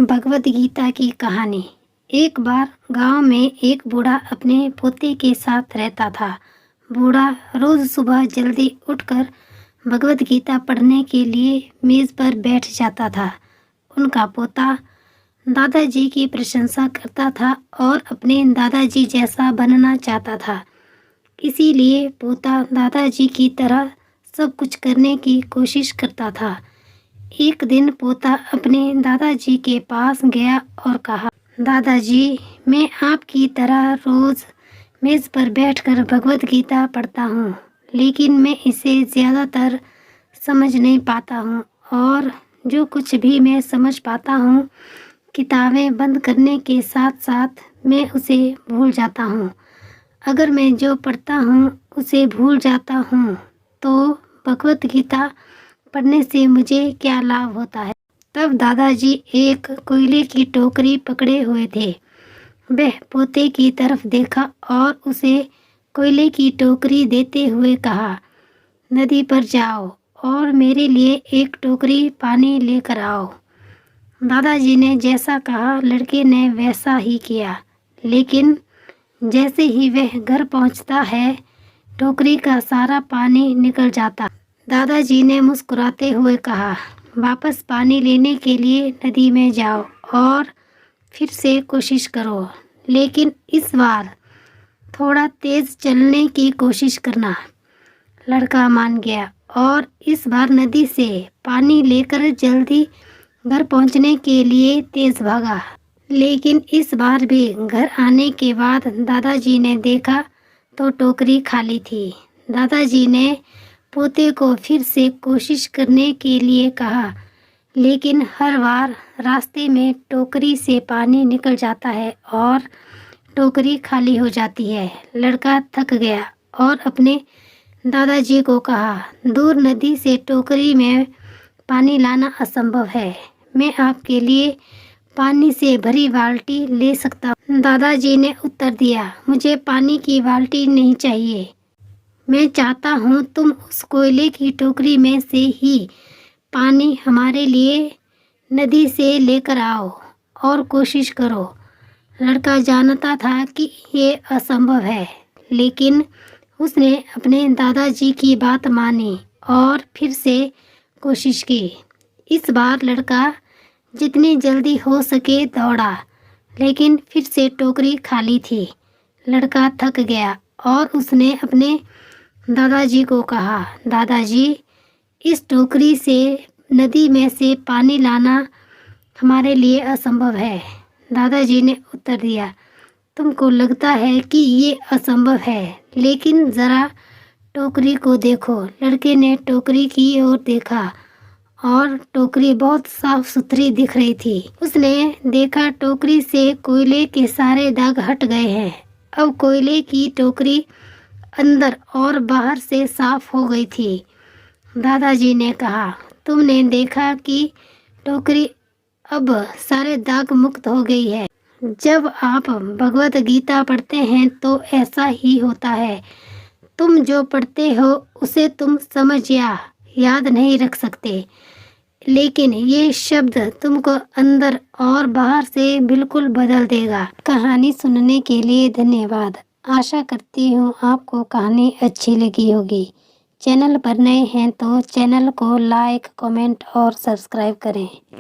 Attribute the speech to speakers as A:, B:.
A: भगवत गीता की कहानी। एक बार गांव में एक बूढ़ा अपने पोते के साथ रहता था। बूढ़ा रोज सुबह जल्दी उठकर भगवत गीता पढ़ने के लिए मेज पर बैठ जाता था। उनका पोता दादाजी की प्रशंसा करता था और अपने दादाजी जैसा बनना चाहता था। इसीलिए पोता दादाजी की तरह सब कुछ करने की कोशिश करता था। एक दिन पोता अपने दादाजी के पास गया और कहा, दादाजी, मैं आपकी तरह रोज मेज पर बैठकर भगवत गीता पढ़ता हूँ, लेकिन मैं इसे ज़्यादातर समझ नहीं पाता हूँ और जो कुछ भी मैं समझ पाता हूँ, किताबें बंद करने के साथ साथ मैं उसे भूल जाता हूँ। अगर मैं जो पढ़ता हूँ उसे भूल जाता हूँ तो भगवत गीता पढ़ने से मुझे क्या लाभ होता है। तब दादाजी एक कोयले की टोकरी पकड़े हुए थे। वह पोते की तरफ देखा और उसे कोयले की टोकरी देते हुए कहा, नदी पर जाओ और मेरे लिए एक टोकरी पानी लेकर आओ। दादाजी ने जैसा कहा लड़के ने वैसा ही किया, लेकिन जैसे ही वह घर पहुंचता है, टोकरी का सारा पानी निकल जाता। दादाजी ने मुस्कुराते हुए कहा, वापस पानी लेने के लिए नदी में जाओ और फिर से कोशिश करो, लेकिन इस बार थोड़ा तेज चलने की कोशिश करना। लड़का मान गया और इस बार नदी से पानी लेकर जल्दी घर पहुंचने के लिए तेज भागा। लेकिन इस बार भी घर आने के बाद दादाजी ने देखा तो टोकरी खाली थी। दादाजी ने पोते को फिर से कोशिश करने के लिए कहा, लेकिन हर बार रास्ते में टोकरी से पानी निकल जाता है और टोकरी खाली हो जाती है। लड़का थक गया और अपने दादाजी को कहा, दूर नदी से टोकरी में पानी लाना असंभव है। मैं आपके लिए पानी से भरी बाल्टी ले सकता हूँ। दादाजी ने उत्तर दिया, मुझे पानी की बाल्टी नहीं चाहिए। मैं चाहता हूँ तुम उस कोयले की टोकरी में से ही पानी हमारे लिए नदी से लेकर आओ और कोशिश करो। लड़का जानता था कि ये असंभव है, लेकिन उसने अपने दादाजी की बात मानी और फिर से कोशिश की। इस बार लड़का जितनी जल्दी हो सके दौड़ा, लेकिन फिर से टोकरी खाली थी। लड़का थक गया और उसने अपने दादाजी को कहा, दादाजी, इस टोकरी से नदी में से पानी लाना हमारे लिए असंभव है। दादाजी ने उत्तर दिया, तुमको लगता है कि ये असंभव है, लेकिन ज़रा टोकरी को देखो। लड़के ने टोकरी की ओर देखा और टोकरी बहुत साफ सुथरी दिख रही थी। उसने देखा टोकरी से कोयले के सारे दाग हट गए हैं। अब कोयले की टोकरी अंदर और बाहर से साफ हो गई थी। दादाजी ने कहा, तुमने देखा कि टोकरी अब सारे दाग मुक्त हो गई है। जब आप भगवत गीता पढ़ते हैं तो ऐसा ही होता है। तुम जो पढ़ते हो उसे तुम समझ या याद नहीं रख सकते, लेकिन ये शब्द तुमको अंदर और बाहर से बिल्कुल बदल देगा। कहानी सुनने के लिए धन्यवाद। आशा करती हूँ आपको कहानी अच्छी लगी होगी। चैनल पर नए हैं तो चैनल को लाइक, कमेंट और सब्सक्राइब करें।